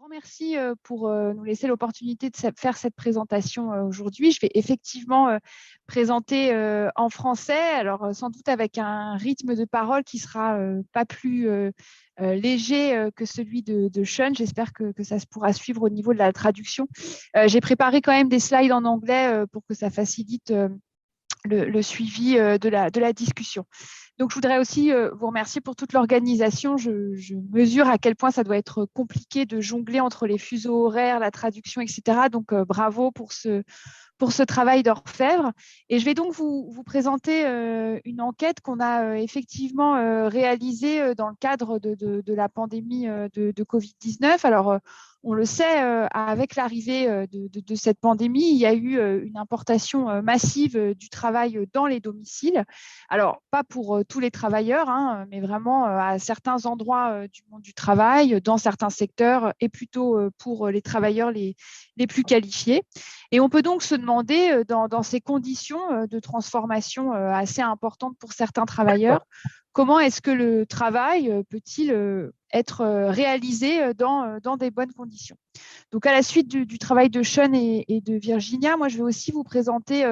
Grand merci pour nous laisser l'opportunité de faire cette présentation aujourd'hui. Je vais effectivement présenter en français, alors sans doute avec un rythme de parole qui sera pas plus léger que celui de Sean. J'espère que ça se pourra suivre au niveau de la traduction. J'ai préparé quand même des slides en anglais pour que ça facilite le suivi de la discussion. Donc, je voudrais aussi vous remercier pour toute l'organisation. Je mesure à quel point ça doit être compliqué de jongler entre les fuseaux horaires, la traduction, etc. Donc, bravo pour ce travail d'orfèvre. Et je vais donc vous présenter une enquête qu'on a effectivement réalisée dans le cadre de la pandémie de Covid-19. Alors, on le sait, avec l'arrivée de cette pandémie, il y a eu une importation massive du travail dans les domiciles. Alors, pas pour tous les travailleurs, hein, mais vraiment à certains endroits du monde du travail, dans certains secteurs, et plutôt pour les travailleurs les plus qualifiés. Et on peut donc se demander, dans ces conditions de transformation assez importantes pour certains travailleurs, comment est-ce que le travail peut-il être réalisé dans des bonnes conditions. Donc, à la suite du travail de Sean et de Virginia, moi, je vais aussi vous présenter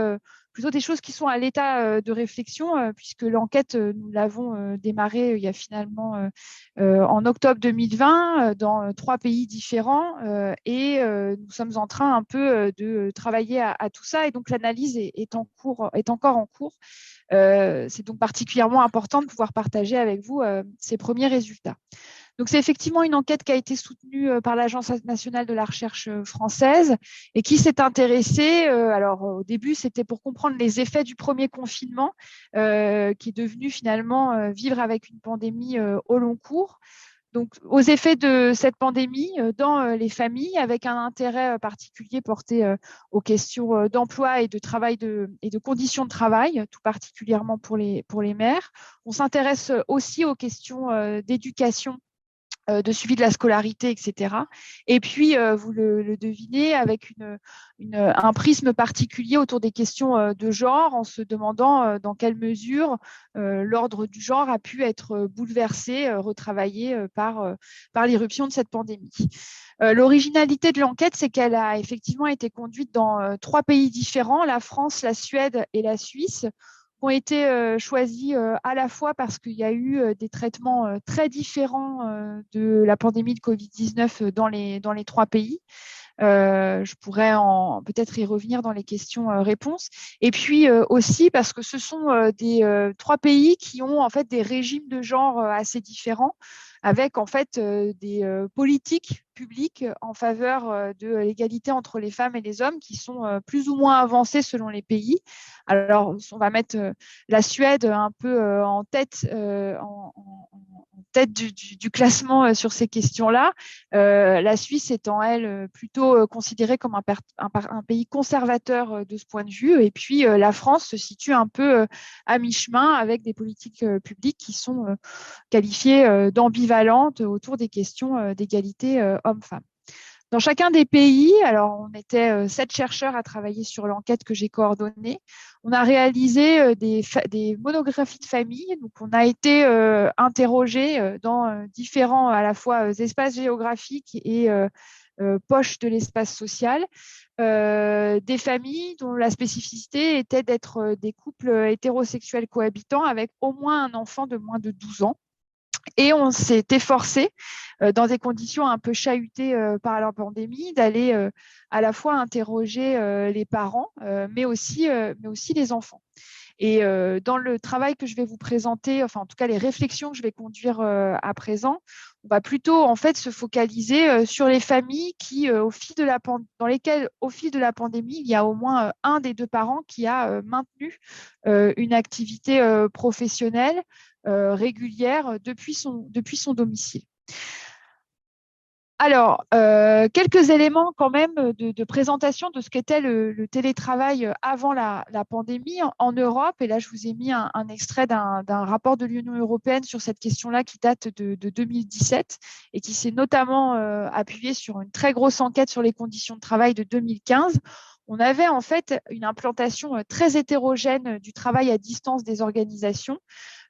plutôt des choses qui sont à l'état de réflexion, puisque l'enquête, nous l'avons démarrée il y a finalement en octobre 2020 dans 3 pays différents et nous sommes en train un peu de travailler à tout ça et donc l'analyse est encore en cours. C'est donc particulièrement important de pouvoir partager avec vous ces premiers résultats. Donc, c'est effectivement une enquête qui a été soutenue par l'Agence nationale de la recherche française et qui s'est intéressée, alors au début, c'était pour comprendre les effets du premier confinement, qui est devenu finalement vivre avec une pandémie au long cours. Donc, aux effets de cette pandémie dans les familles, avec un intérêt particulier porté aux questions d'emploi et de travail et de conditions de travail, tout particulièrement pour les mères. On s'intéresse aussi aux questions d'éducation, de suivi de la scolarité, etc. Et puis, vous le devinez, avec un prisme particulier autour des questions de genre, en se demandant dans quelle mesure l'ordre du genre a pu être bouleversé, retravaillé par l'irruption de cette pandémie. L'originalité de l'enquête, c'est qu'elle a effectivement été conduite dans 3 pays différents, la France, la Suède et la Suisse, ont été choisis à la fois parce qu'il y a eu des traitements très différents de la pandémie de Covid-19 dans les 3 pays. Je pourrais peut-être y revenir dans les questions-réponses. Et puis aussi parce que ce sont des 3 pays qui ont en fait des régimes de genre assez différents, avec en fait des politiques publiques en faveur de l'égalité entre les femmes et les hommes qui sont plus ou moins avancées selon les pays. Alors, on va mettre la Suède un peu en tête, en tête du classement sur ces questions-là. La Suisse étant, elle, plutôt considérée comme un pays conservateur de ce point de vue. Et puis, la France se situe un peu à mi-chemin avec des politiques publiques qui sont qualifiées d'ambivalentes autour des questions d'égalité hommes-femmes. Dans chacun des pays, alors on était 7 chercheurs à travailler sur l'enquête que j'ai coordonnée. On a réalisé des monographies de famille. Donc, on a été interrogés dans différents à la fois espaces géographiques et poches de l'espace social, des familles dont la spécificité était d'être des couples hétérosexuels cohabitants avec au moins un enfant de moins de 12 ans. Et on s'est efforcé, dans des conditions un peu chahutées par la pandémie, d'aller à la fois interroger les parents, mais aussi les enfants. Et dans le travail que je vais vous présenter, enfin en tout cas les réflexions que je vais conduire à présent, on va plutôt en fait se focaliser sur les familles qui, dans lesquelles au fil de la pandémie, il y a au moins un des 2 parents qui a maintenu une activité professionnelle régulière depuis son domicile. Alors, quelques éléments quand même de présentation de ce qu'était le télétravail avant la pandémie en Europe. Et là, je vous ai mis un extrait d'un rapport de l'Union européenne sur cette question-là qui date de 2017 et qui s'est notamment appuyé sur une très grosse enquête sur les conditions de travail de 2015. On avait en fait une implantation très hétérogène du travail à distance des organisations,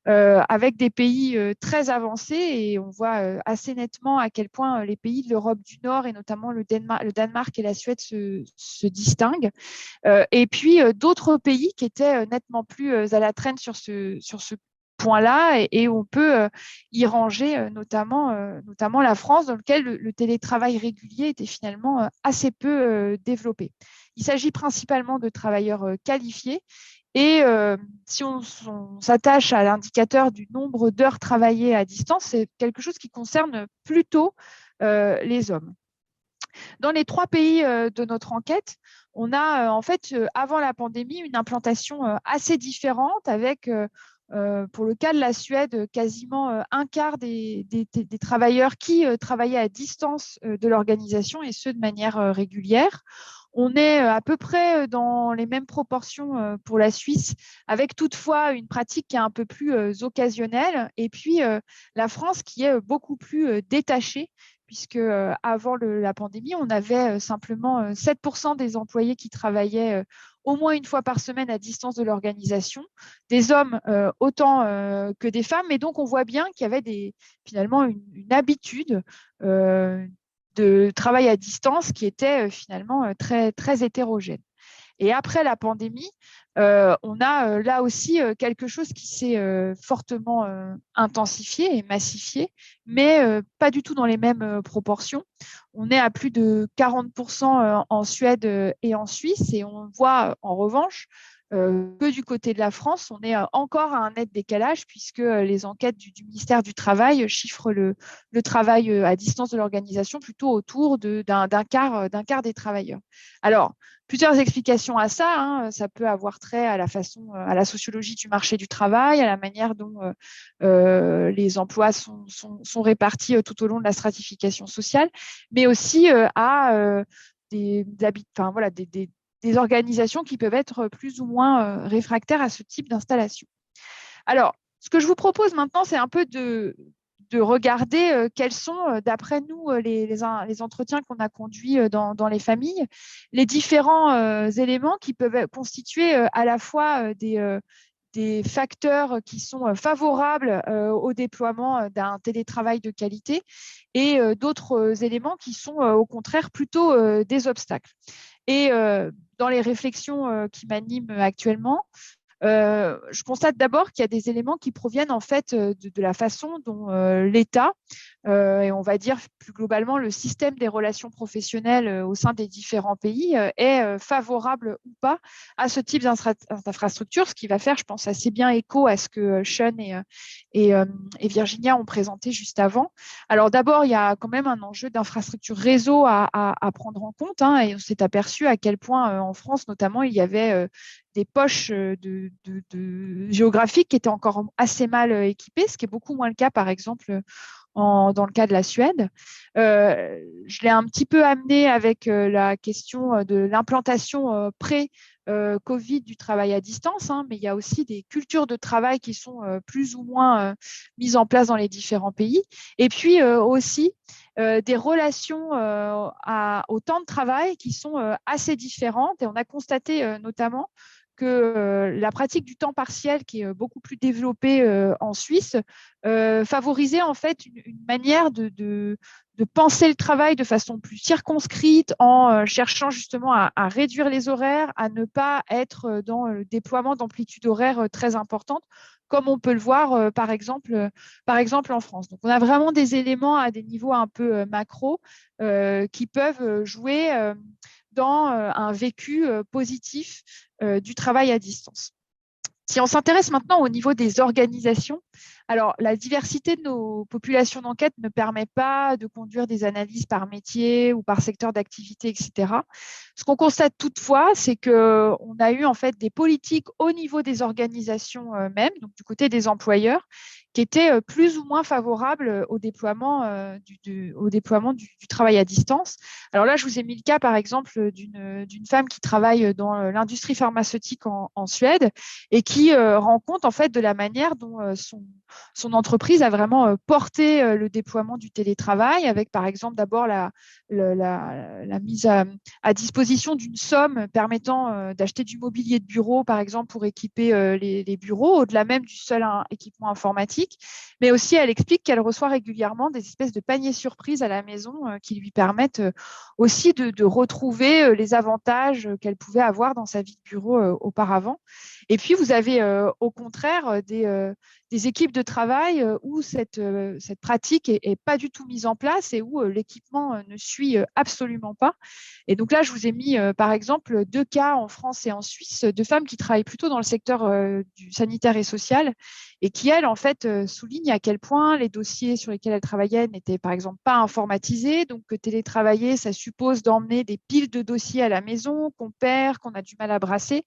avec des pays très avancés, et on voit assez nettement à quel point les pays de l'Europe du Nord et notamment le Danemark et la Suède se distinguent. Et puis d'autres pays qui étaient nettement plus à la traîne sur ce point-là, et on peut y ranger notamment la France, dans lequel le télétravail régulier était finalement assez peu développé. Il s'agit principalement de travailleurs qualifiés, et si on s'attache à l'indicateur du nombre d'heures travaillées à distance, c'est quelque chose qui concerne plutôt les hommes. Dans les 3 pays de notre enquête, on a en fait, avant la pandémie, une implantation assez différente, avec, pour le cas de la Suède, quasiment un quart des travailleurs qui travaillaient à distance de l'organisation, et ce de manière régulière. On est à peu près dans les mêmes proportions pour la Suisse, avec toutefois une pratique qui est un peu plus occasionnelle. Et puis la France, qui est beaucoup plus détachée, puisque avant la pandémie, on avait simplement 7% des employés qui travaillaient au moins une fois par semaine à distance de l'organisation, des hommes autant que des femmes. Et donc, on voit bien qu'il y avait finalement une habitude de travail à distance qui était finalement très, très hétérogène. Et après la pandémie, on a là aussi quelque chose qui s'est fortement intensifié et massifié, mais pas du tout dans les mêmes proportions. On est à plus de 40% en Suède et en Suisse, et on voit en revanche que du côté de la France, on est encore à un net décalage, puisque les enquêtes du ministère du Travail chiffrent le travail à distance de l'organisation plutôt autour d'un quart des travailleurs. Alors, plusieurs explications à ça, hein. Ça peut avoir trait à à la sociologie du marché du travail, à la manière dont les emplois sont répartis tout au long de la stratification sociale, mais aussi à des organisations qui peuvent être plus ou moins réfractaires à ce type d'installation. Alors, ce que je vous propose maintenant, c'est un peu de regarder quels sont, d'après nous, les entretiens qu'on a conduits dans les familles, les différents éléments qui peuvent constituer à la fois des facteurs qui sont favorables au déploiement d'un télétravail de qualité, et d'autres éléments qui sont au contraire plutôt des obstacles. Et dans les réflexions qui m'animent actuellement, je constate d'abord qu'il y a des éléments qui proviennent en fait de la façon dont l'État, et on va dire plus globalement le système des relations professionnelles au sein des différents pays, est favorable ou pas à ce type d'infrastructure, ce qui va faire, je pense, assez bien écho à ce que Sean et Virginia ont présenté juste avant. Alors d'abord, il y a quand même un enjeu d'infrastructure réseau à prendre en compte, hein, et on s'est aperçu à quel point en France notamment il y avait des poches géographiques qui étaient encore assez mal équipées, ce qui est beaucoup moins le cas, par exemple, dans le cas de la Suède. Je l'ai un petit peu amené avec la question de l'implantation pré-Covid du travail à distance, hein, mais il y a aussi des cultures de travail qui sont plus ou moins mises en place dans les différents pays. Et puis aussi des relations au temps de travail qui sont assez différentes. Et on a constaté notamment que la pratique du temps partiel, qui est beaucoup plus développée en Suisse, favorisait en fait une manière de penser le travail de façon plus circonscrite, en cherchant justement à réduire les horaires, à ne pas être dans le déploiement d'amplitudes horaires très importantes, comme on peut le voir par exemple en France. Donc, on a vraiment des éléments à des niveaux un peu macro qui peuvent jouer dans un vécu positif du travail à distance. Si on s'intéresse maintenant au niveau des organisations, alors la diversité de nos populations d'enquête ne permet pas de conduire des analyses par métier ou par secteur d'activité, etc. Ce qu'on constate toutefois, c'est qu'on a eu en fait des politiques au niveau des organisations même, donc du côté des employeurs, qui étaient plus ou moins favorables au déploiement du travail à distance. Alors là, je vous ai mis le cas, par exemple, d'une femme qui travaille dans l'industrie pharmaceutique en Suède, et qui rend compte en fait de la manière dont son son entreprise a vraiment porté le déploiement du télétravail avec, par exemple, d'abord la mise à disposition d'une somme permettant d'acheter du mobilier de bureau, par exemple, pour équiper les bureaux, au-delà même du seul équipement informatique. Mais aussi, elle explique qu'elle reçoit régulièrement des espèces de paniers surprises à la maison qui lui permettent aussi de retrouver les avantages qu'elle pouvait avoir dans sa vie de bureau auparavant. Et puis, vous avez au contraire des équipes de travail où cette pratique est pas du tout mise en place et où l'équipement ne suit absolument pas. Et donc là, je vous ai mis, par exemple, 2 cas en France et en Suisse de femmes qui travaillent plutôt dans le secteur du sanitaire et social et qui, elles, en fait, soulignent à quel point les dossiers sur lesquels elles travaillaient n'étaient, par exemple, pas informatisés. Donc, télétravailler, ça suppose d'emmener des piles de dossiers à la maison qu'on perd, qu'on a du mal à brasser.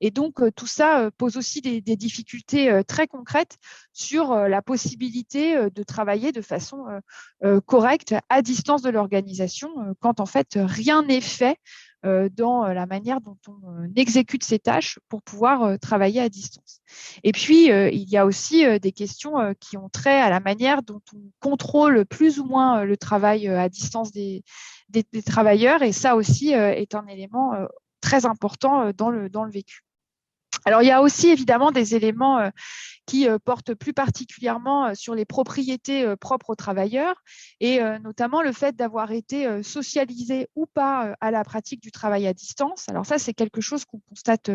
Et donc, tout ça pose aussi des difficultés très concrètes sur la possibilité de travailler de façon correcte à distance de l'organisation quand en fait rien n'est fait dans la manière dont on exécute ces tâches pour pouvoir travailler à distance. Et puis, il y a aussi des questions qui ont trait à la manière dont on contrôle plus ou moins le travail à distance des travailleurs. Et ça aussi est un élément très important dans le vécu. Alors, il y a aussi évidemment des éléments qui portent plus particulièrement sur les propriétés propres aux travailleurs et notamment le fait d'avoir été socialisé ou pas à la pratique du travail à distance. Alors ça, c'est quelque chose qu'on constate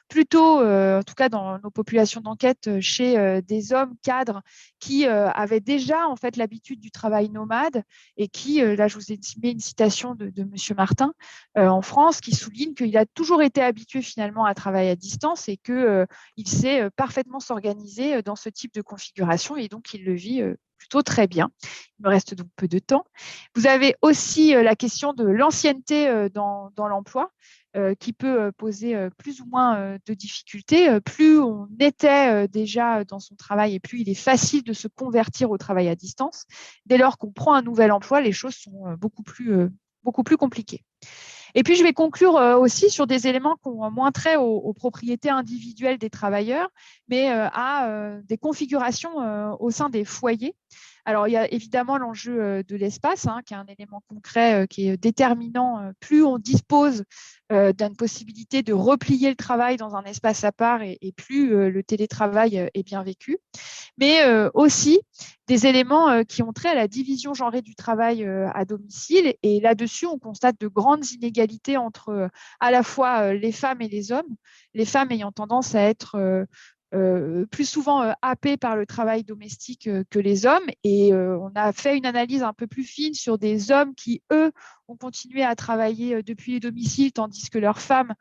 plutôt, en tout cas dans nos populations d'enquête, chez des hommes cadres qui avaient déjà en fait l'habitude du travail nomade et qui, là je vous ai mis une citation de Monsieur Martin en France, qui souligne qu'il a toujours été habitué finalement à travailler à distance et qu'il sait parfaitement s'organiser dans ce type de configuration et donc il le vit plutôt très bien. Il me reste donc peu de temps. Vous avez aussi la question de l'ancienneté dans l'emploi qui peut poser plus ou moins de difficultés. Plus on était déjà dans son travail et plus il est facile de se convertir au travail à distance. Dès lors qu'on prend un nouvel emploi, les choses sont beaucoup plus compliquées. Et puis, je vais conclure aussi sur des éléments qui ont moins trait aux propriétés individuelles des travailleurs, mais à des configurations au sein des foyers. Alors, il y a évidemment l'enjeu de l'espace, qui est un élément concret qui est déterminant. Plus on dispose d'une possibilité de replier le travail dans un espace à part et plus le télétravail est bien vécu. Mais aussi des éléments qui ont trait à la division genrée du travail à domicile. Et là-dessus, on constate de grandes inégalités entre à la fois les femmes et les hommes, les femmes ayant tendance à être plus souvent happées par le travail domestique que les hommes. Et on a fait une analyse un peu plus fine sur des hommes qui, eux, ont continué à travailler depuis les domiciles, tandis que leurs femmes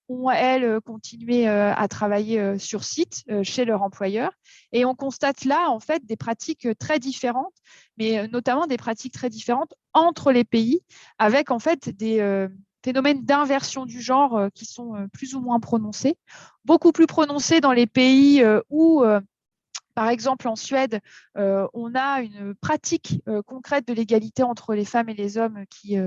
ont, elles, continué à travailler sur site chez leur employeur. Et on constate là, en fait, des pratiques très différentes, mais notamment des pratiques très différentes entre les pays, avec, en fait, des phénomènes d'inversion du genre qui sont plus ou moins prononcés, beaucoup plus prononcés dans les pays où par exemple, en Suède, on a une pratique concrète de l'égalité entre les femmes et les hommes qui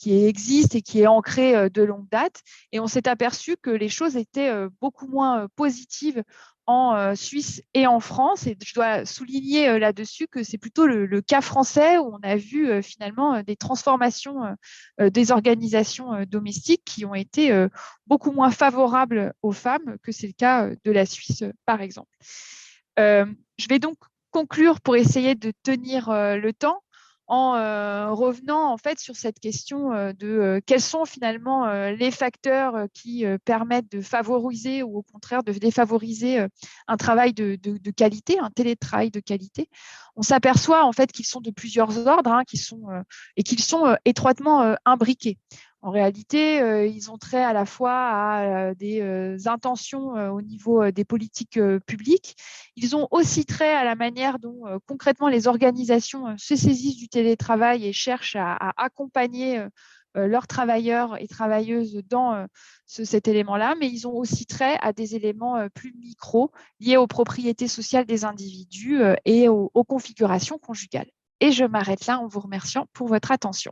existe et qui est ancrée de longue date. Et on s'est aperçu que les choses étaient beaucoup moins positives en Suisse et en France. Et je dois souligner là-dessus que c'est plutôt le cas français où on a vu finalement des transformations des organisations domestiques qui ont été beaucoup moins favorables aux femmes que c'est le cas de la Suisse, par exemple. Je vais donc conclure pour essayer de tenir le temps en revenant en fait sur cette question de quels sont finalement les facteurs qui permettent de favoriser ou au contraire de défavoriser un travail de qualité, un télétravail de qualité. On s'aperçoit en fait qu'ils sont de plusieurs ordres, et qu'ils sont étroitement imbriqués. En réalité, ils ont trait à la fois à des intentions au niveau des politiques publiques. Ils ont aussi trait à la manière dont concrètement les organisations se saisissent du télétravail et cherchent à accompagner leurs travailleurs et travailleuses dans cet élément-là, mais ils ont aussi trait à des éléments plus micros liés aux propriétés sociales des individus et aux configurations conjugales. Et je m'arrête là en vous remerciant pour votre attention.